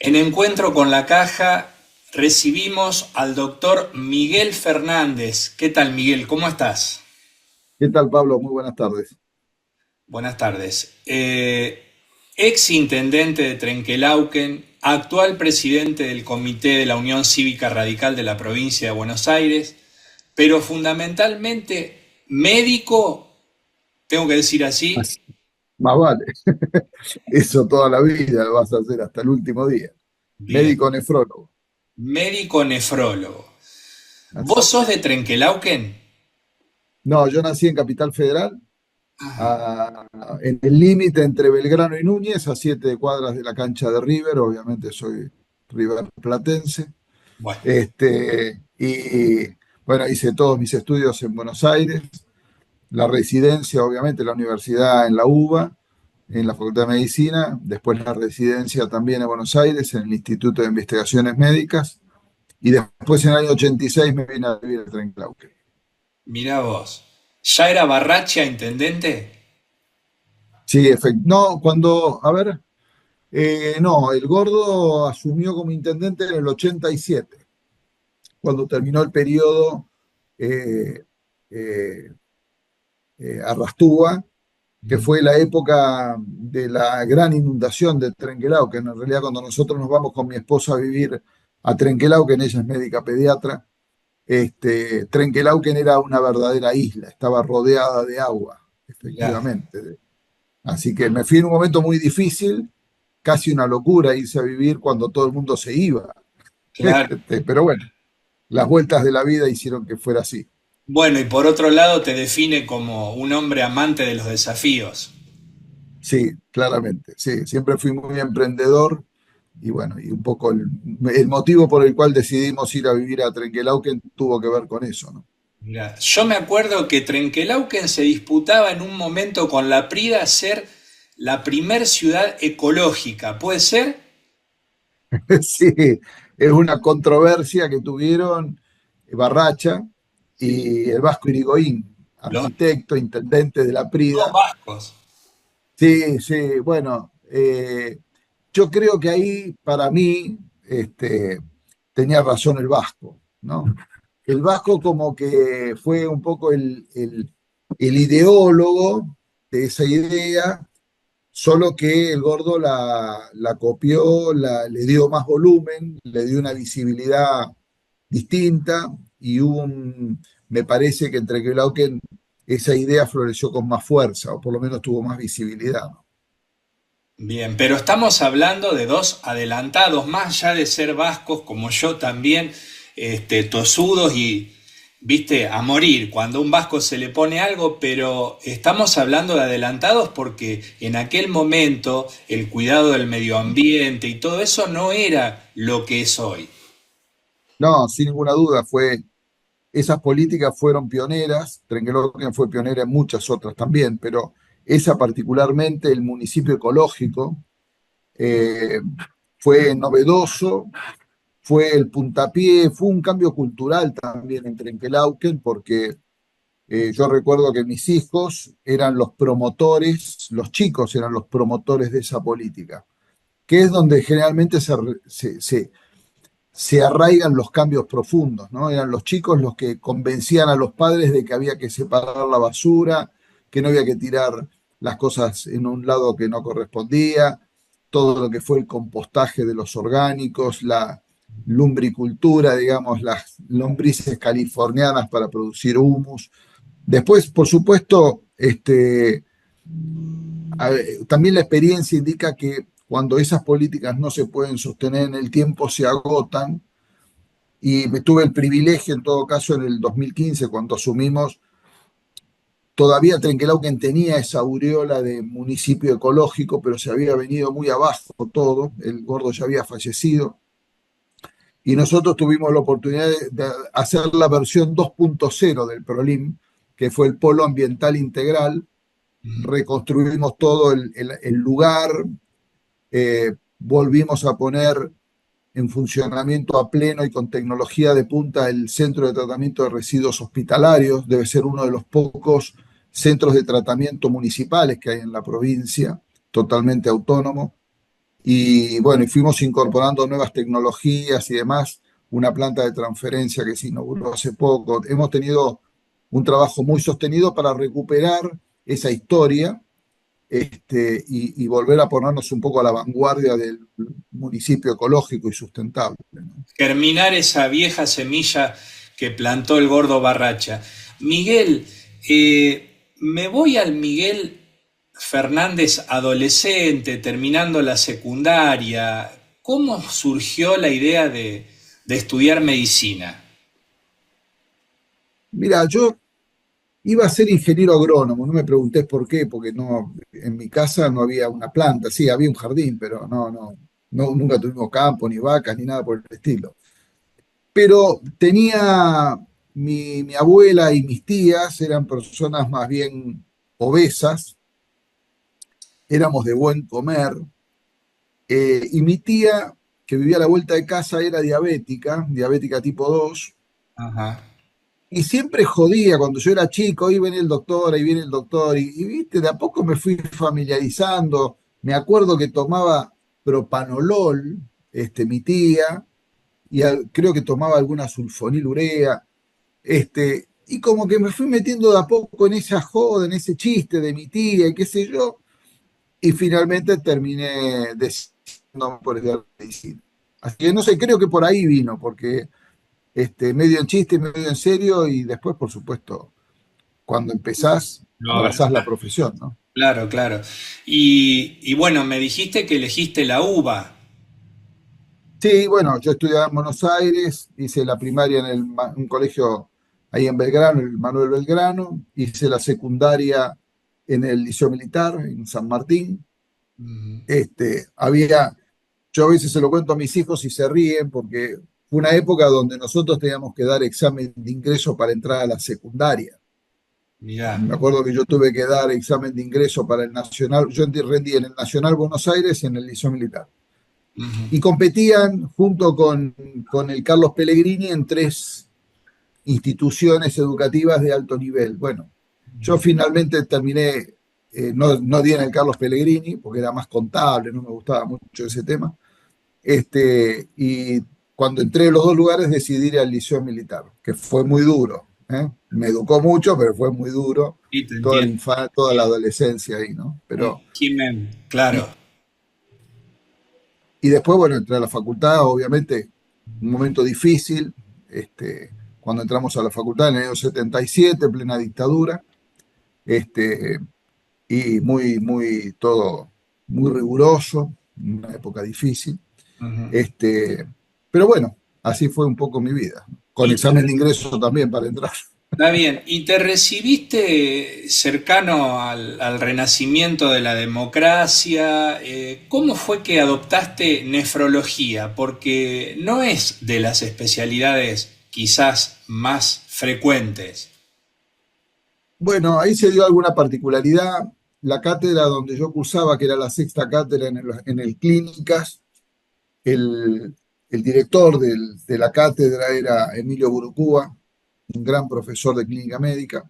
En Encuentro con la Caja recibimos al doctor Miguel Fernández. ¿Qué tal, Miguel? ¿Cómo estás? ¿Qué tal, Pablo? Muy buenas tardes. Buenas tardes. Ex intendente de Trenquelauquen, actual presidente del Comité de la Unión Cívica Radical de la provincia de Buenos Aires, pero fundamentalmente médico, tengo que decir así. Así- Más vale. Eso toda la vida lo vas a hacer hasta el último día. Bien, Médico nefrólogo. médico nefrólogo. Así ¿Vos sos es. de Trenquelauquen? No, yo nací en Capital Federal, en el límite entre Belgrano y Núñez, a 7 cuadras de la cancha de River. Obviamente soy River platense. Bueno, Y bueno, hice todos mis estudios en Buenos Aires, la residencia, obviamente, la universidad en la UBA, en la Facultad de Medicina, después la residencia también en Buenos Aires, en el Instituto de Investigaciones Médicas, y después en el año 86 me vine a vivir a Trenclauque. mirá vos. ¿Ya era Barrachia intendente? Sí, no, a ver, no, el Gordo asumió como intendente en el 87, cuando terminó el periodo eh, eh, Arrastúa, que fue la época de la gran inundación de Trenquelauquen, que en realidad cuando nosotros nos vamos con mi esposa a vivir a Trenquelauquen, ella es médica pediatra. Trenquelauquen era una verdadera isla, estaba rodeada de agua, Mirá, efectivamente. Así que me fui en un momento muy difícil, casi una locura irse a vivir cuando todo el mundo se iba. claro. Pero bueno, las vueltas de la vida hicieron que fuera así. Bueno, y por otro lado te define como un hombre amante de los desafíos. Sí, claramente. Sí, siempre fui muy emprendedor y bueno, y un poco el motivo por el cual decidimos ir a vivir a Trenquelauquen tuvo que ver con eso, ¿no? Mirá, yo me acuerdo que Trenquelauquen se disputaba en un momento con La Prida ser la primer ciudad ecológica. ¿Puede ser? Sí, es una controversia que tuvieron Barracha Sí. y el Vasco Irigoyen, Los arquitecto, intendente de la dos Prida. vascos. Sí, sí, bueno, yo creo que ahí para mí tenía razón el Vasco, ¿no? El Vasco como que fue un poco el ideólogo de esa idea, solo que el Gordo la copió, le dio más volumen, le dio una visibilidad distinta y me parece que entre Quelauquen esa idea floreció con más fuerza, o por lo menos tuvo más visibilidad, ¿no? Bien, pero estamos hablando de dos adelantados, más allá de ser vascos como yo también, tosudos y, viste, a morir cuando a un vasco se le pone algo, pero estamos hablando de adelantados porque en aquel momento el cuidado del medio ambiente y todo eso no era lo que es hoy. No, sin ninguna duda, esas políticas fueron pioneras, Trenquelauquen fue pionera en muchas otras también, pero esa particularmente, el municipio ecológico, eh, fue novedoso, fue el puntapié, fue un cambio cultural también en Trenquelauquen, porque yo recuerdo que mis hijos eran los promotores, los chicos eran los promotores de esa política, que es donde generalmente se arraigan los cambios profundos, ¿no? Eran los chicos los que convencían a los padres de que había que separar la basura, que no había que tirar las cosas en un lado que no correspondía, todo lo que fue el compostaje de los orgánicos, la lumbricultura, digamos, las lombrices californianas para producir humus. Después, por supuesto, también la experiencia indica que cuando esas políticas no se pueden sostener en el tiempo, se agotan, y me tuve el privilegio, en todo caso, en el 2015, cuando asumimos, todavía Trenquelauquen tenía esa aureola de municipio ecológico, pero se había venido muy abajo todo, el Gordo ya había fallecido, y nosotros tuvimos la oportunidad de hacer la versión 2.0 del PROLIM, que fue el Polo Ambiental Integral. Reconstruimos todo el lugar, volvimos a poner en funcionamiento a pleno y con tecnología de punta el Centro de Tratamiento de Residuos Hospitalarios. Debe ser uno de los pocos centros de tratamiento municipales que hay en la provincia, totalmente autónomo. Y bueno, y fuimos incorporando nuevas tecnologías y demás, una planta de transferencia que se inauguró hace poco. Hemos tenido un trabajo muy sostenido para recuperar esa historia, y volver a ponernos un poco a la vanguardia del municipio ecológico y sustentable, ¿no? Germinar esa vieja semilla que plantó el gordo Barracha. Miguel, me voy al Miguel Fernández adolescente, terminando la secundaria. ¿Cómo surgió la idea de estudiar medicina? Mira, yo iba a ser ingeniero agrónomo, no me preguntés por qué, porque no, en mi casa no había una planta, sí, había un jardín, pero nunca tuvimos campo, ni vacas, ni nada por el estilo. Pero tenía mi abuela y mis tías, eran personas más bien obesas, éramos de buen comer, y mi tía, que vivía a la vuelta de casa, era diabética, diabética tipo 2. Ajá. Y siempre jodía cuando yo era chico, ahí viene el doctor, ahí viene el doctor, viste, de a poco me fui familiarizando. Me acuerdo que tomaba propanolol, mi tía, y creo que tomaba alguna sulfonilurea, y como que me fui metiendo de a poco en esa joda, en ese chiste de mi tía y qué sé yo, y finalmente terminé decidiendo por estudiar medicina. Así que no sé, creo que por ahí vino, porque medio en chiste, medio en serio, y después, por supuesto, cuando empezás, No, abrazás la profesión, ¿no? claro, claro. Y bueno, me dijiste que elegiste la uva. Sí, bueno, yo estudiaba en Buenos Aires, hice la primaria en un colegio ahí en Belgrano, el Manuel Belgrano, hice la secundaria en el Liceo Militar, en San Martín. Ujú. Había, yo a veces se lo cuento a mis hijos y se ríen porque fue una época donde nosotros teníamos que dar examen de ingreso para entrar a la secundaria. Mirá. Me acuerdo que yo tuve que dar examen de ingreso para el Nacional, yo rendí en el Nacional Buenos Aires y en el Liceo Militar. Ujú. Y competían junto con el Carlos Pellegrini en tres instituciones educativas de alto nivel. Bueno, yo finalmente terminé, no di en el Carlos Pellegrini, porque era más contable, no me gustaba mucho ese tema. Y cuando entré en los dos lugares decidí ir al Liceo Militar, que fue muy duro, ¿eh? Me educó mucho, pero fue muy duro Sí, te toda la entiendo. infancia, toda la adolescencia ahí, ¿no? Un régimen, claro. Y, y después, bueno, entré a la facultad, obviamente, un momento difícil, cuando entramos a la facultad en el año 77, plena dictadura, este, y todo muy riguroso, una época difícil. Ujú. Este, pero bueno, así fue un poco mi vida, con Y examen de ingreso también para entrar. está bien. ¿Y te recibiste cercano al renacimiento de la democracia? ¿Cómo fue que adoptaste nefrología? Porque no es de las especialidades quizás más frecuentes. Bueno, ahí se dio alguna particularidad. La cátedra donde yo cursaba, que era la sexta cátedra en el Clínicas, el, el director de la cátedra era Emilio Burucúa, un gran profesor de clínica médica,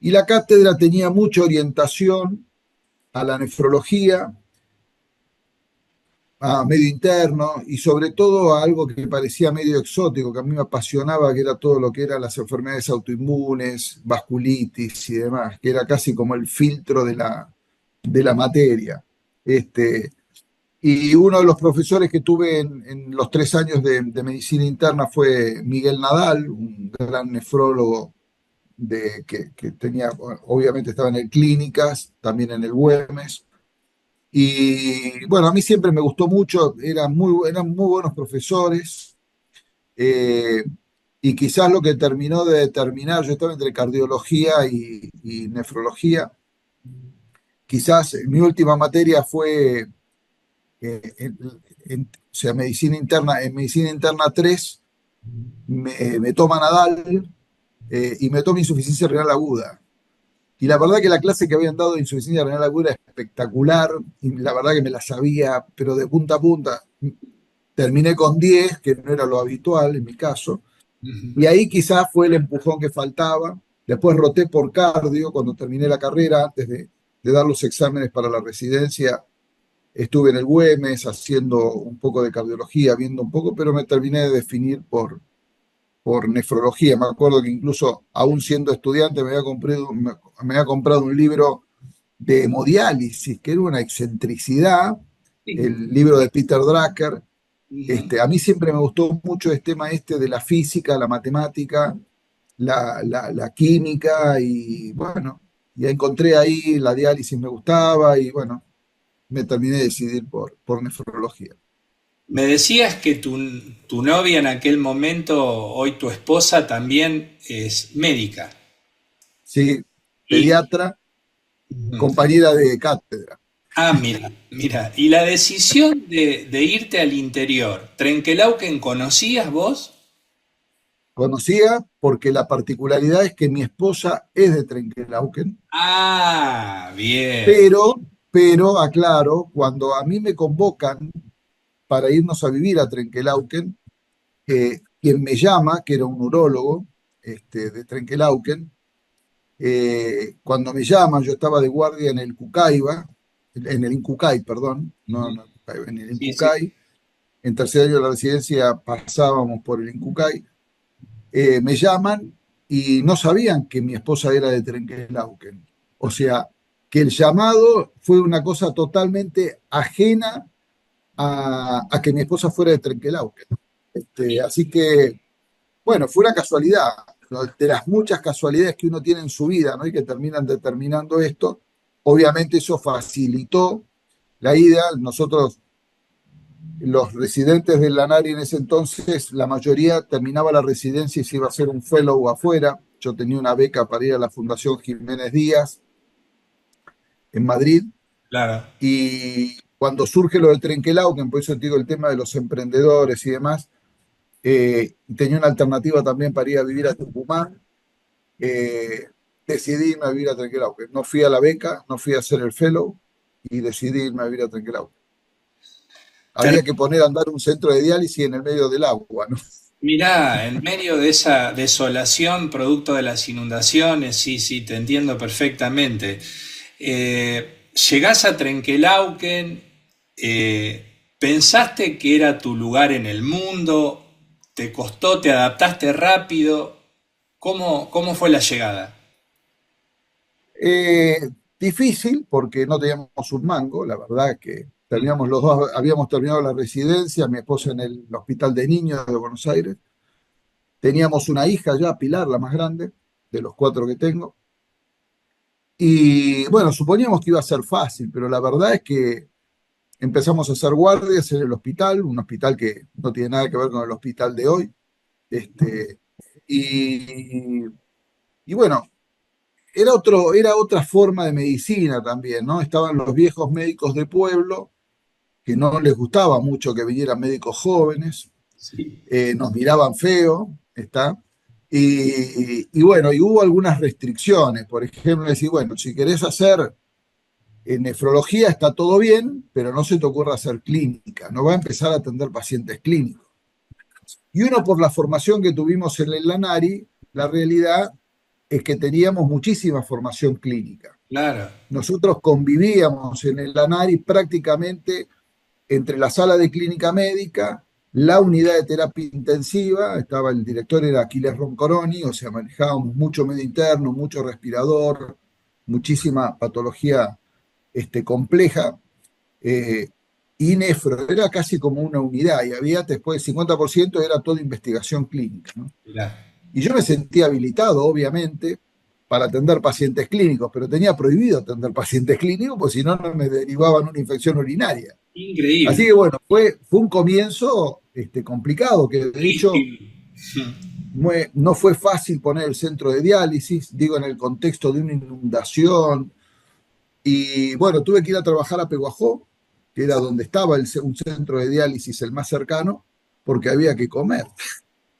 y la cátedra tenía mucha orientación a la nefrología, a medio interno y sobre todo a algo que me parecía medio exótico, que a mí me apasionaba, que era todo lo que eran las enfermedades autoinmunes, vasculitis y demás, que era casi como el filtro de la materia. Este, y uno de los profesores que tuve en los 3 años de medicina interna fue Miguel Nadal, un gran nefrólogo que tenía, obviamente estaba en el Clínicas, también en el Güemes. Y bueno, a mí siempre me gustó mucho, eran muy buenos profesores, eh, y quizás lo que terminó de determinar, yo estaba entre cardiología y nefrología, quizás mi última materia fue, o sea, medicina interna, en medicina interna 3 me toma Nadal, y me toma insuficiencia renal aguda. Y la verdad que la clase que habían dado de insuficiencia renal aguda era espectacular, y la verdad que me la sabía, pero de punta a punta. Terminé con 10, que no era lo habitual en mi caso, Ujú. y ahí quizás fue el empujón que faltaba. Después roté por cardio cuando terminé la carrera, antes de dar los exámenes para la residencia. estuve en el Güemes haciendo un poco de cardiología, viendo un poco, pero me terminé de definir por nefrología. Me acuerdo que incluso, aún siendo estudiante, me había comprado un libro de hemodiálisis, que era una excentricidad, Sí. el libro de Peter Drucker. Ujú. A mí siempre me gustó mucho el tema de la física, la matemática, la química, y bueno, ya encontré ahí la diálisis me gustaba, y bueno, me terminé de decidir por nefrología. Me decías que tu novia en aquel momento, hoy tu esposa, también es médica. Sí, Y, pediatra, ujú. compañera de cátedra. Mira, mira. Y la decisión de irte al interior, ¿Trenquelauquen conocías vos? Conocía porque la particularidad es que mi esposa es de Trenquelauquen, Bien. pero, pero aclaro, cuando a mí me convocan para irnos a vivir a Trenquelauquen, quien me llama, que era un urólogo de Trenquelauquen, cuando me llaman, yo estaba de guardia en el Cucaiba, en el Incucay, perdón, Ujú. no, en el Sí, sí. Incucay, en tercer año de la residencia pasábamos por el Incucay, me llaman y no sabían que mi esposa era de Trenquelauquen. O sea, que el llamado fue una cosa totalmente ajena a que mi esposa fuera de Trenquelauquen. Así que, bueno, fue una casualidad, ¿no? De las muchas casualidades que uno tiene en su vida, ¿no? Y que terminan determinando esto. Obviamente eso facilitó la ida. Nosotros, los residentes del Lanari en ese entonces, la mayoría terminaba la residencia y se iba a hacer un fellow afuera. Yo tenía una beca para ir a la Fundación Jiménez Díaz en Madrid, Claro. y cuando surge lo del Trenquelauquen, por eso te digo el tema de los emprendedores y demás, tenía una alternativa también para ir a vivir a Tucumán. eh, Decidí irme a vivir a Trenquelauquen. No fui a la beca, no fui a hacer el fellow, y decidí irme a vivir a Trenquelauquen. Ter- Había que poner a andar un centro de diálisis en el medio del agua, ¿no? Mirá, en medio de esa desolación producto de las inundaciones, sí, sí, te entiendo perfectamente. Llegás a Trenquelauquen, ¿pensaste que era tu lugar en el mundo? ¿Te costó? ¿Te adaptaste rápido? ¿Cómo fue la llegada? Eh, Difícil porque no teníamos un mango, la verdad que Mm. terminamos los dos, habíamos terminado la residencia, mi esposa en el Hospital de Niños de Buenos Aires. Teníamos una hija ya, Pilar, la más grande, de los cuatro que tengo. Y bueno, suponíamos que iba a ser fácil, pero la verdad es que empezamos a hacer guardias en el hospital, un hospital que no tiene nada que ver con el hospital de hoy. Este, y, y bueno, era otra forma de medicina también, ¿no? Estaban los viejos médicos de pueblo, que no les gustaba mucho que vinieran médicos jóvenes, Sí, nos miraban feo, ¿está? Y bueno, y hubo algunas restricciones, por ejemplo, decir, bueno, si querés hacer nefrología está todo bien, pero no se te ocurra hacer clínica, no va a empezar a atender pacientes clínicos. Y uno, por la formación que tuvimos en el Lanari, la realidad es que teníamos muchísima formación clínica. claro. Nosotros convivíamos en el Lanari prácticamente entre la sala de clínica médica, la unidad de terapia intensiva, estaba el director, era Aquiles Roncoroni, o sea, manejábamos mucho medio interno, mucho respirador, muchísima patología compleja, eh, y nefro, era casi como una unidad, y había después 50% era toda investigación clínica, ¿no? Mirá. Y yo me sentía habilitado, obviamente, para atender pacientes clínicos, pero tenía prohibido atender pacientes clínicos, porque si no, no me derivaban una infección urinaria. Así Increíble. que bueno, fue un comienzo complicado, que de hecho Difícil. no fue fácil poner el centro de diálisis, digo, en el contexto de una inundación. Y bueno, tuve que ir a trabajar a Peguajó, que era donde estaba un centro de diálisis el más cercano, porque había que comer.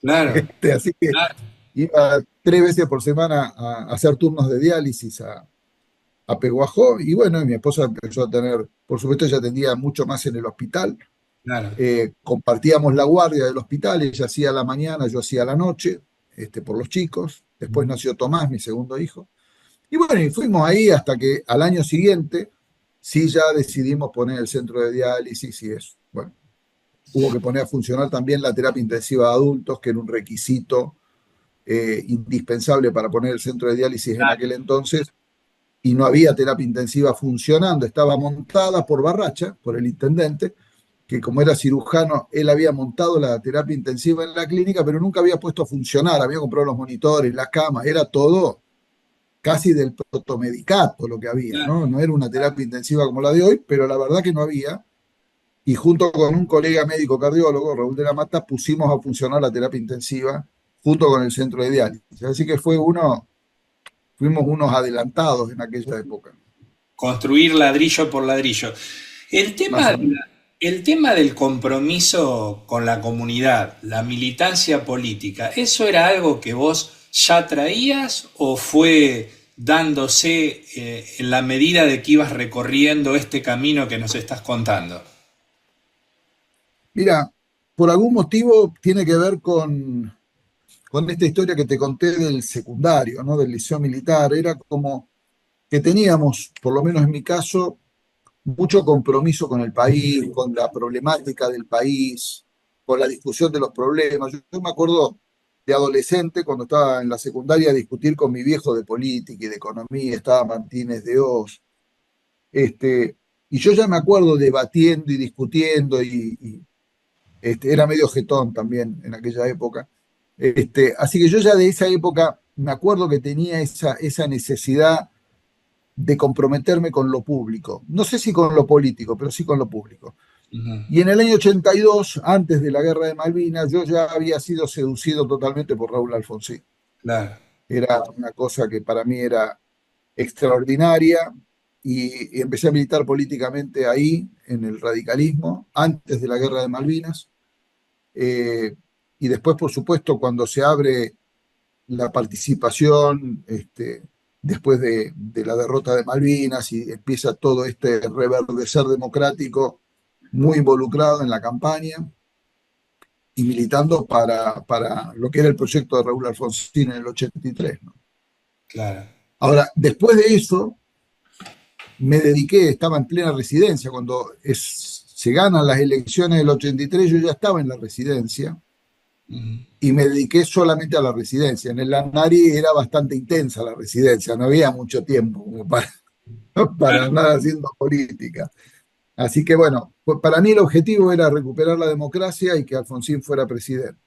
Claro. Así que Claro. iba 3 veces por semana a hacer turnos de diálisis a Peguajó. Y bueno, mi esposa empezó a tener, por supuesto, ella atendía mucho más en el hospital. Claro. Compartíamos la guardia del hospital, ella hacía a la mañana, yo hacía a la noche, por los chicos. Después nació Tomás, mi segundo hijo. Y bueno, y fuimos ahí hasta que al año siguiente sí ya decidimos poner el centro de diálisis y eso. Bueno, hubo que poner a funcionar también la terapia intensiva de adultos, que era un requisito indispensable para poner el centro de diálisis en aquel entonces, y no había terapia intensiva funcionando, estaba montada por Barracha, por el intendente, que como era cirujano, él había montado la terapia intensiva en la clínica, pero nunca había puesto a funcionar, había comprado los monitores, las camas, era todo casi del protomedicato lo que había, Claro. ¿no? No era una terapia intensiva como la de hoy, pero la verdad que no había. Y junto con un colega médico cardiólogo, Raúl de la Mata, pusimos a funcionar la terapia intensiva junto con el centro de diálisis. Así que fuimos unos adelantados en aquella época, Construir ladrillo por ladrillo. El más tema, o menos. el tema del compromiso con la comunidad, la militancia política, ¿eso era algo que vos ya traías o fue dándose en la medida de que ibas recorriendo este camino que nos estás contando? Mira, por algún motivo tiene que ver con esta historia que te conté del secundario, ¿no? Del liceo militar. Era como que teníamos, por lo menos en mi caso, mucho compromiso con el país, con la problemática del país, con la discusión de los problemas. Yo me acuerdo de adolescente, cuando estaba en la secundaria, discutir con mi viejo de política y de economía, estaba Martínez de Oz, y yo ya me acuerdo debatiendo y discutiendo, era medio jetón también en aquella época. Así que yo ya de esa época me acuerdo que tenía esa necesidad de comprometerme con lo público. No sé si con lo político, pero sí con lo público. Ujú. Y en el año 82, antes de la guerra de Malvinas, yo ya había sido seducido totalmente por Raúl Alfonsín. Claro. Era una cosa que para mí era extraordinaria y empecé a militar políticamente ahí, en el radicalismo, antes de la guerra de Malvinas. Eh, y después, por supuesto, cuando se abre la participación, después de la derrota de Malvinas y empieza todo este reverdecer democrático, muy involucrado en la campaña y militando para lo que era el proyecto de Raúl Alfonsín en el 83, ¿no? Claro. Ahora, después de eso, me dediqué, estaba en plena residencia, cuando se ganan las elecciones del 83, yo ya estaba en la residencia Ujú. y me dediqué solamente a la residencia. En el ANARI era bastante intensa la residencia, no había mucho tiempo como para Claro. andar haciendo política. Así que bueno, pues para mí el objetivo era recuperar la democracia y que Alfonsín fuera presidente.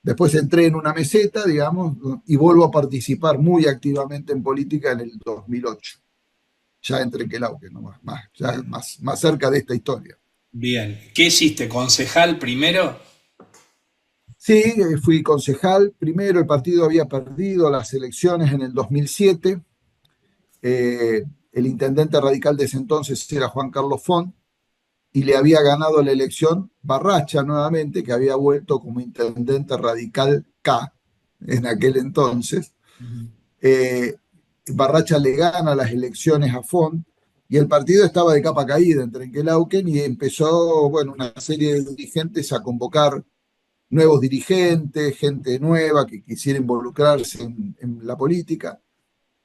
Después entré en una meseta, digamos, y vuelvo a participar muy activamente en política en el 2008. Ya entré en Quelauque, ¿no? Ya más cerca de esta historia. Bien. ¿Qué hiciste? ¿Concejal primero? Sí, fui concejal. Primero el partido había perdido las elecciones en el 2007. El intendente radical de ese entonces era Juan Carlos Font y le había ganado la elección Barracha nuevamente, que había vuelto como intendente radical K en aquel entonces. Ujú. Eh, Barracha le gana las elecciones a Font y el partido estaba de capa caída en Trenquelauquen y empezó, bueno, una serie de dirigentes a convocar nuevos dirigentes, gente nueva que quisiera involucrarse en la política.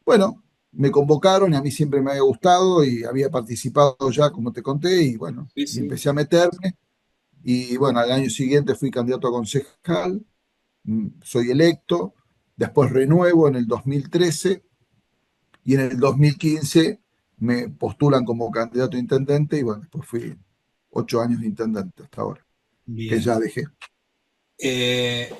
Bueno, me convocaron y a mí siempre me había gustado y había participado ya, como te conté, y bueno, Sí, y sí. empecé a meterme. Y bueno, al año siguiente fui candidato a concejal, soy electo, después renuevo en el 2013 y en el 2015 me postulan como candidato a intendente y bueno, después fui 8 años de intendente hasta ahora, que Bien. ya dejé. Eh,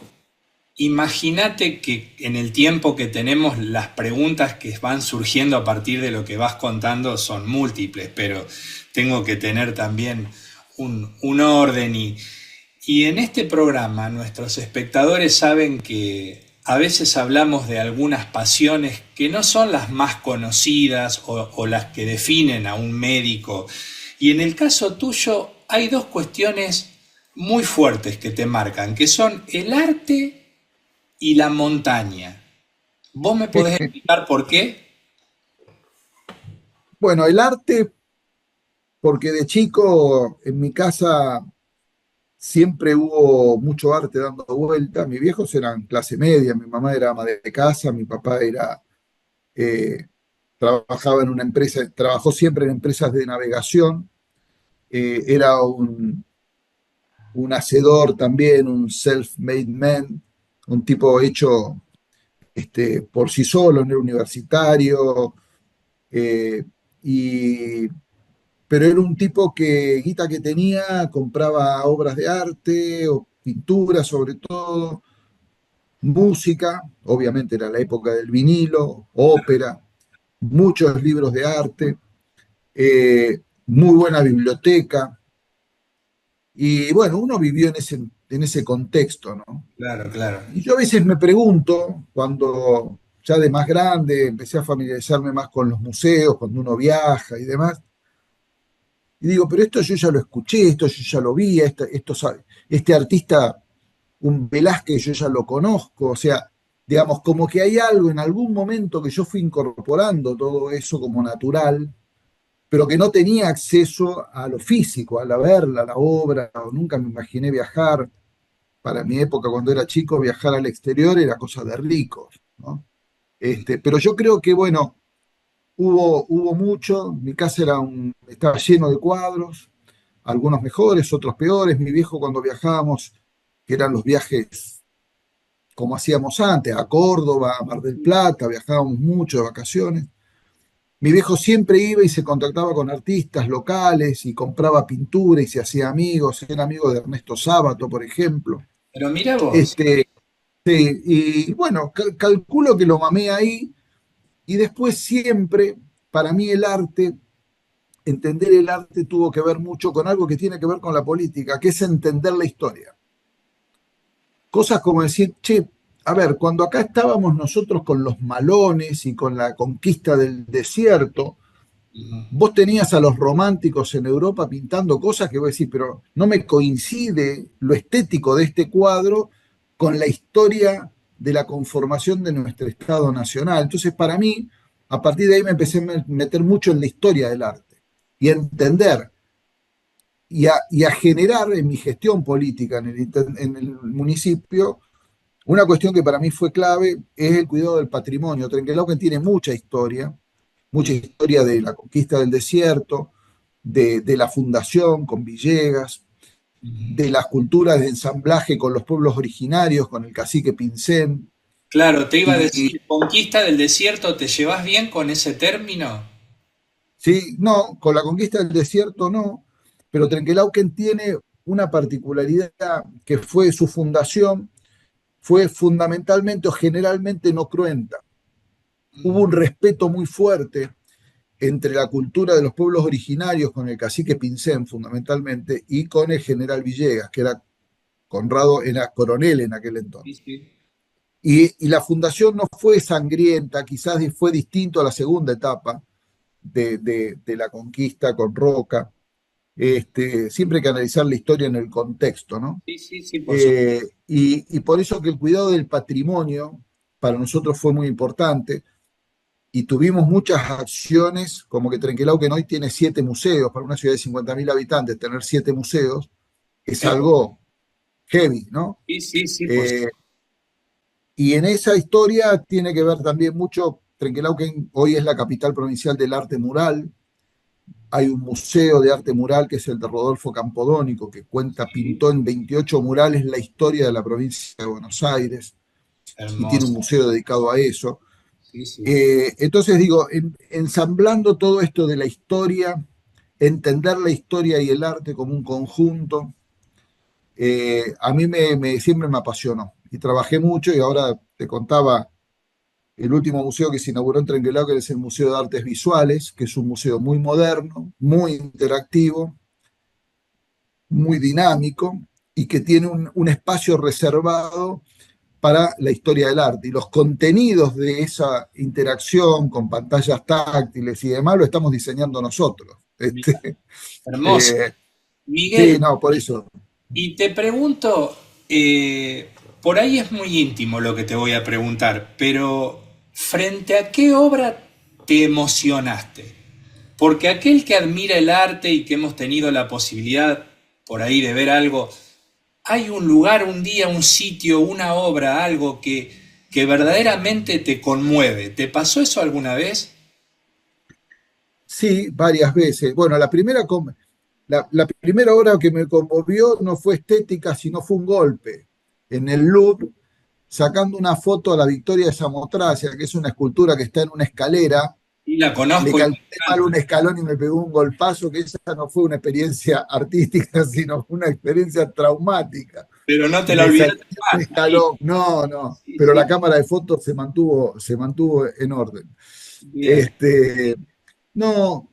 Imagínate que en el tiempo que tenemos las preguntas que van surgiendo a partir de lo que vas contando son múltiples, pero tengo que tener también un orden y en este programa nuestros espectadores saben que a veces hablamos de algunas pasiones que no son las más conocidas o las que definen a un médico. Y en el caso tuyo hay dos cuestiones muy fuertes que te marcan, que son el arte y la montaña. ¿Vos me podés explicar por qué? Bueno, el arte, porque de chico en mi casa siempre hubo mucho arte dando vuelta. Mis viejos eran clase media, mi mamá era ama de casa, mi papá era eh, trabajaba en una empresa, trabajó siempre en empresas de navegación, era un hacedor también, un self-made man, un tipo hecho por sí solo, no era universitario, eh, y, pero era un tipo que, guita que tenía, compraba obras de arte, o pintura sobre todo, música, obviamente era la época del vinilo, ópera, muchos libros de arte, muy buena biblioteca, y bueno, uno vivió en ese contexto, ¿no? Claro, claro. Y yo a veces me pregunto, cuando ya de más grande empecé a familiarizarme más con los museos, cuando uno viaja y demás, y digo, pero esto yo ya lo escuché, esto yo ya lo vi, este artista, un Velázquez, yo ya lo conozco, o sea, digamos, como que hay algo en algún momento que yo fui incorporando todo eso como natural, pero que no tenía acceso a lo físico, a la verla, a la obra, o nunca me imaginé viajar. Para mi época, cuando era chico, viajar al exterior era cosa de ricos, ¿no? Pero yo creo que, bueno, hubo mucho, mi casa estaba lleno de cuadros, algunos mejores, otros peores. Mi viejo cuando viajábamos, que eran los viajes como hacíamos antes, a Córdoba, a Mar del Plata, viajábamos mucho de vacaciones. Mi viejo siempre iba y se contactaba con artistas locales y compraba pintura y se hacía amigos, era amigo de Ernesto Sábato, por ejemplo. Pero mira vos, Este, sí, y bueno, calculo que lo mamé ahí y después siempre, para mí el arte, entender el arte tuvo que ver mucho con algo que tiene que ver con la política, que es entender la historia. Cosas como decir, che, a ver, cuando acá estábamos nosotros con los malones y con la conquista del desierto, vos tenías a los románticos en Europa pintando cosas que vos decís, pero no me coincide lo estético de este cuadro con la historia de la conformación de nuestro Estado Nacional. Entonces, para mí, a partir de ahí me empecé a meter mucho en la historia del arte y a entender y a generar en mi gestión política en el municipio una cuestión que para mí fue clave, es el cuidado del patrimonio. Trenquelauquen tiene mucha historia de la conquista del desierto, de la fundación con Villegas, de las culturas de ensamblaje con los pueblos originarios, con el cacique Pincén. claro, te iba a Y decir, conquista del desierto, ¿te llevas bien con ese término? sí, no, con la conquista del desierto no, pero Trenquelauquen tiene una particularidad que fue su fundación, fue fundamentalmente o generalmente no cruenta. Hubo un respeto muy fuerte entre la cultura de los pueblos originarios con el cacique Pincén fundamentalmente y con el general Villegas, que era Conrado, era coronel en aquel Sí, entonces. sí. Y la fundación no fue sangrienta, quizás fue distinto a la segunda etapa de la conquista con Roca. Siempre hay que analizar la historia en el contexto, ¿no? Sí, sí, sí, por supuesto. Y por eso que el cuidado del patrimonio para nosotros fue muy importante y tuvimos muchas acciones, como que Trenquelauquen hoy tiene 7 museos, para una ciudad de 50.000 habitantes, tener 7 museos es Es bueno. algo heavy, ¿no? Sí, sí, sí, por Eh, supuesto. y en esa historia tiene que ver también mucho, Trenquelauquen hoy es la capital provincial del arte mural, hay un museo de arte mural que es el de Rodolfo Campodónico, que Sí, pintó en 28 murales la historia de la provincia de Buenos Aires y tiene un hermoso. museo dedicado a eso. Sí, sí. Entonces digo, ensamblando todo esto de la historia, entender la historia y el arte como un conjunto, a mí siempre me apasionó y trabajé mucho y ahora te contaba el último museo que se inauguró en Trenquelauquen es el Museo de Artes Visuales, que es un museo muy moderno, muy interactivo, muy dinámico y que tiene un espacio reservado para la historia del arte. Y los contenidos de esa interacción con pantallas táctiles y demás lo estamos diseñando nosotros. Hermoso. Eh, sí, Miguel, no, por eso. y te pregunto, por ahí es muy íntimo lo que te voy a preguntar, pero ¿frente a qué obra te emocionaste? Porque aquel que admira el arte y que hemos tenido la posibilidad por ahí de ver algo, hay un lugar, un día, un sitio, una obra, algo que verdaderamente te conmueve. ¿Te pasó eso alguna vez? Sí, varias veces. Bueno, la primera obra que me conmovió no fue estética, sino fue un golpe en el Louvre, sacando una foto a la Victoria de Samotracia, que es una escultura que está en una escalera. Y la Le conozco y me calculé mal un encanta, escalón y me pegó un golpazo, que esa no fue una experiencia artística, sino fue una experiencia traumática. pero no te la Me saqué olvidaste un más. Ahí, escalón, no, no, sí, pero la sí, cámara de fotos se mantuvo en orden. bien. Este, no,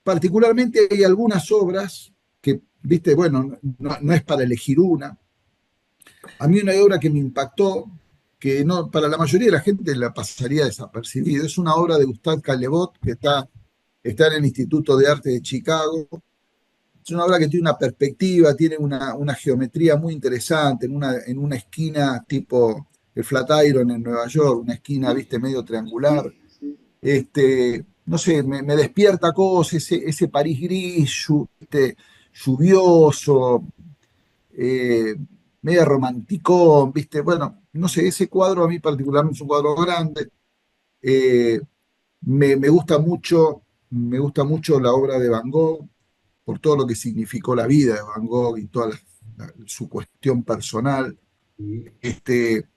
particularmente hay algunas obras que, viste, bueno, no es para elegir una. A mí una obra que me impactó, que no, para la mayoría de la gente la pasaría desapercibido, es una obra de Gustave Caillebotte que está en el Instituto de Arte de Chicago. Es una obra que tiene una perspectiva, tiene una geometría muy interesante, en una esquina tipo el Flatiron en Nueva York, una esquina, viste, medio triangular. No sé, me despierta cosas, ese París gris, lluvioso, eh, medio romanticón, viste. Bueno, no sé, ese cuadro a mí particularmente es un cuadro grande. eh, me gusta mucho la obra de Van Gogh por todo lo que significó la vida de Van Gogh y toda su cuestión personal. Este,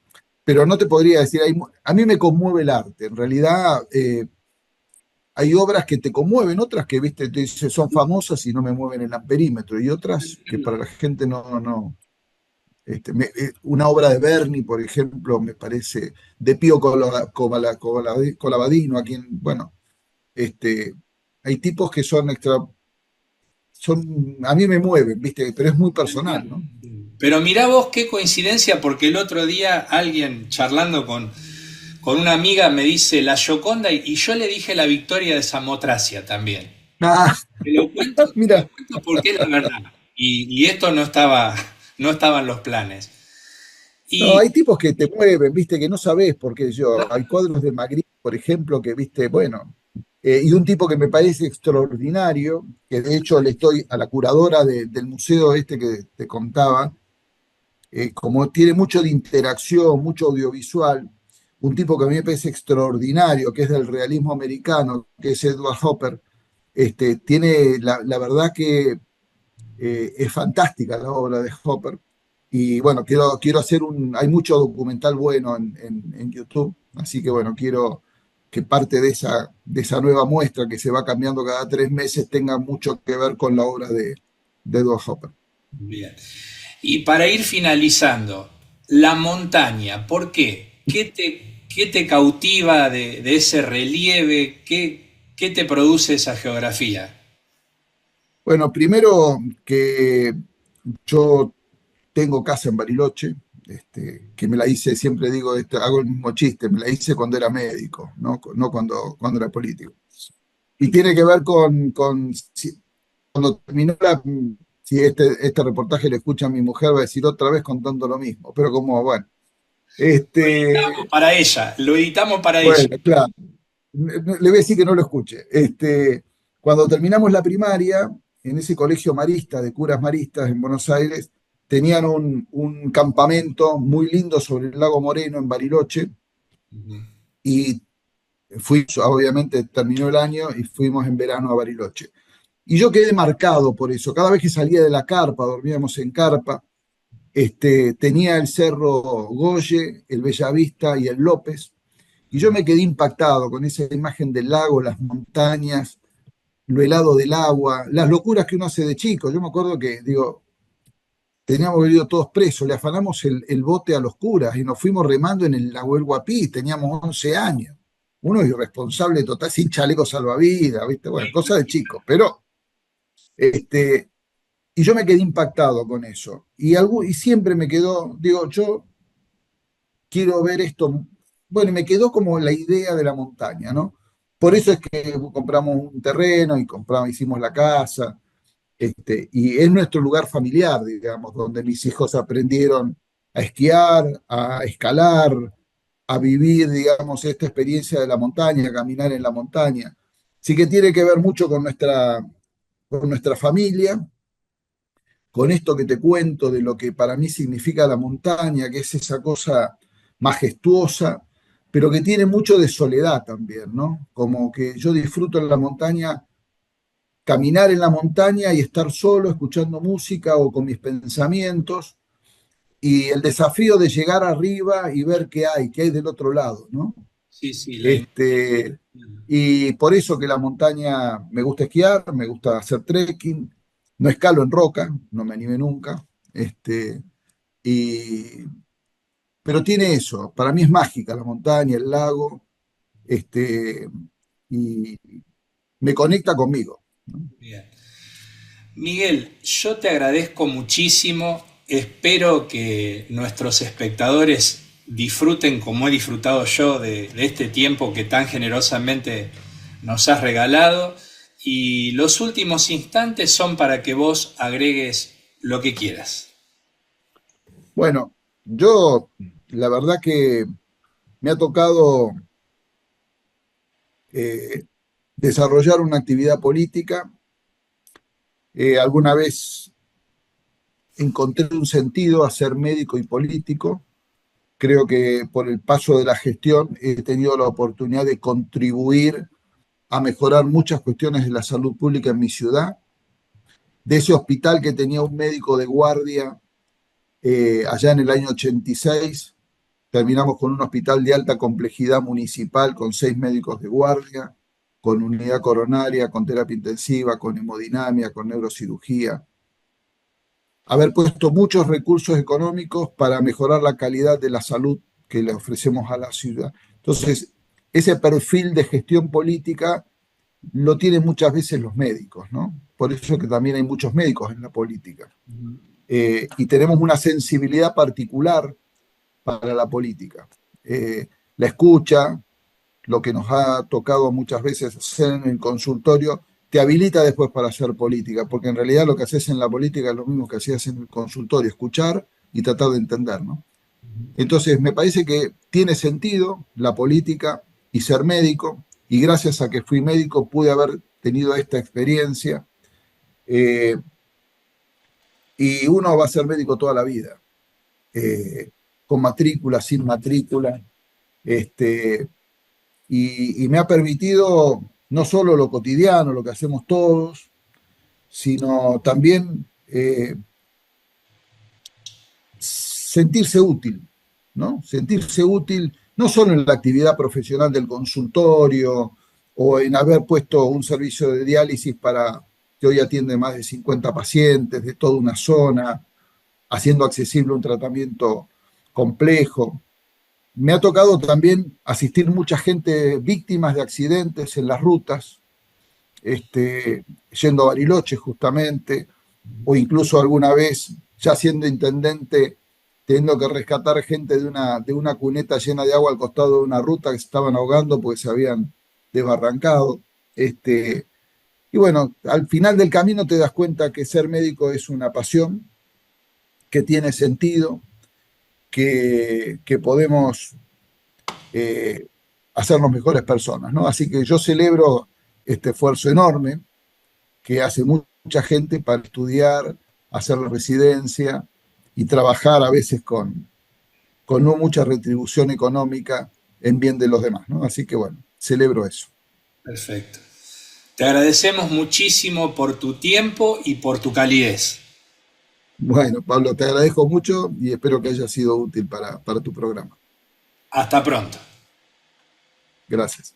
pero no te podría decir, a mí me conmueve el arte. En realidad, hay obras que te conmueven, otras que, viste, te dice, son famosas y no me mueven el amperímetro, y otras que para la gente no. Una obra de Berni, por ejemplo, me parece, de Pío Colabadino, a quien, bueno, hay tipos que a mí me mueven, ¿viste? Pero es muy personal, ¿no? Pero mirá vos qué coincidencia, porque el otro día alguien charlando con una amiga me dice la Gioconda y yo le dije la Victoria de Samotracia también. Ah, Te mira, lo cuento porque es la verdad. Y esto no estaba en los planes. no, Y hay tipos que te mueven, ¿viste? Que no sabés por qué yo. Hay cuadros de Magritte, por ejemplo, que, ¿viste? Bueno, y un tipo que me parece extraordinario, que de hecho le estoy a la curadora del museo este que te contaba, como tiene mucho de interacción, mucho audiovisual, un tipo que a mí me parece extraordinario, que es del realismo americano, que es Edward Hopper. Tiene la verdad que es fantástica la obra de Hopper. Y bueno, quiero hacer hay mucho documental bueno en YouTube, así que bueno, quiero que parte de esa nueva muestra que se va cambiando cada 3 meses tenga mucho que ver con la obra de Edward Hopper. bien. Y para ir finalizando, la montaña, ¿por qué? Qué te cautiva de ese relieve? Qué te produce esa geografía? Bueno, primero que yo tengo casa en Bariloche, que me la hice, siempre digo, hago el mismo chiste, me la hice cuando era médico, no cuando era político. Y tiene que ver cuando terminó si este reportaje lo escucha mi mujer, va a decir otra vez contando lo mismo, pero como, bueno, Para ella, lo editamos para ella. bueno, claro, le voy a decir que no lo escuche. Cuando terminamos la primaria, en ese colegio marista de curas maristas en Buenos Aires, tenían un campamento muy lindo sobre el lago Moreno en Bariloche y obviamente terminó el año y fuimos en verano a Bariloche. Y yo quedé marcado por eso. Cada vez que salía de la carpa, dormíamos en carpa, tenía el Cerro Goye, el Bellavista y el López. Y yo me quedé impactado con esa imagen del lago, las montañas, lo helado del agua, las locuras que uno hace de chico. Yo me acuerdo que, digo, teníamos venido todos presos, le afanamos el bote a los curas y nos fuimos remando en el lago El Guapí, teníamos 11 años. Uno irresponsable total, sin chaleco salvavidas, ¿viste? Bueno, cosa de chicos, pero este, y yo me quedé impactado con eso. Y siempre me quedó, digo, yo quiero ver esto. Bueno, y me quedó como la idea de la montaña, ¿no? Por eso es que compramos un terreno y hicimos la casa. Y es nuestro lugar familiar, digamos, donde mis hijos aprendieron a esquiar, a escalar, a vivir, digamos, esta experiencia de la montaña, a caminar en la montaña. Sí que tiene que ver mucho con nuestra familia, con esto que te cuento de lo que para mí significa la montaña, que es esa cosa majestuosa, pero que tiene mucho de soledad también, ¿no? Como que yo disfruto en la montaña, caminar en la montaña y estar solo escuchando música o con mis pensamientos, y el desafío de llegar arriba y ver qué hay del otro lado, ¿no? Sí, sí, Este, y por eso que la montaña me gusta esquiar, me gusta hacer trekking, no escalo en roca, no me animé nunca, y, pero tiene eso, para mí es mágica la montaña, el lago, este, y me conecta conmigo, ¿no? bien. Miguel, yo te agradezco muchísimo. Espero que nuestros espectadores disfruten como he disfrutado yo de este tiempo que tan generosamente nos has regalado. Y los últimos instantes son para que vos agregues lo que quieras. Bueno, yo la verdad que me ha tocado eh, desarrollar una actividad política. Alguna vez encontré un sentido a ser médico y político. Creo que por el paso de la gestión he tenido la oportunidad de contribuir a mejorar muchas cuestiones de la salud pública en mi ciudad. De ese hospital que tenía un médico de guardia allá en el año 86, terminamos con un hospital de alta complejidad municipal con 6 médicos de guardia, con unidad coronaria, con terapia intensiva, con hemodinamia, con neurocirugía. Haber puesto muchos recursos económicos para mejorar la calidad de la salud que le ofrecemos a la ciudad. Entonces, ese perfil de gestión política lo tienen muchas veces los médicos, ¿no? Por eso que también hay muchos médicos en la política. Y tenemos una sensibilidad particular para la política. La escucha, lo que nos ha tocado muchas veces hacer en el consultorio, te habilita después para hacer política, porque en realidad lo que haces en la política es lo mismo que hacías en el consultorio, escuchar y tratar de entender, ¿no? Entonces, me parece que tiene sentido la política y ser médico, y gracias a que fui médico pude haber tenido esta experiencia, eh, y uno va a ser médico toda la vida, eh, con matrícula, sin matrícula, este, y me ha permitido no solo lo cotidiano, lo que hacemos todos, sino también sentirse útil, ¿no? Sentirse útil no solo en la actividad profesional del consultorio o en haber puesto un servicio de diálisis para que hoy atiende más de 50 pacientes de toda una zona, haciendo accesible un tratamiento complejo. Me ha tocado también asistir mucha gente víctimas de accidentes en las rutas, yendo a Bariloche justamente, o incluso alguna vez, ya siendo intendente, teniendo que rescatar gente de una cuneta llena de agua al costado de una ruta que se estaban ahogando porque se habían desbarrancado. Y bueno, al final del camino te das cuenta que ser médico es una pasión, que tiene sentido, que podemos hacernos mejores personas, ¿no? Así que yo celebro este esfuerzo enorme que hace mucha gente para estudiar, hacer la residencia y trabajar a veces con no mucha retribución económica en bien de los demás, ¿no? Así que bueno, celebro eso. Perfecto. Te agradecemos muchísimo por tu tiempo y por tu calidez. Bueno, Pablo, te agradezco mucho y espero que haya sido útil para tu programa. Hasta pronto. Gracias.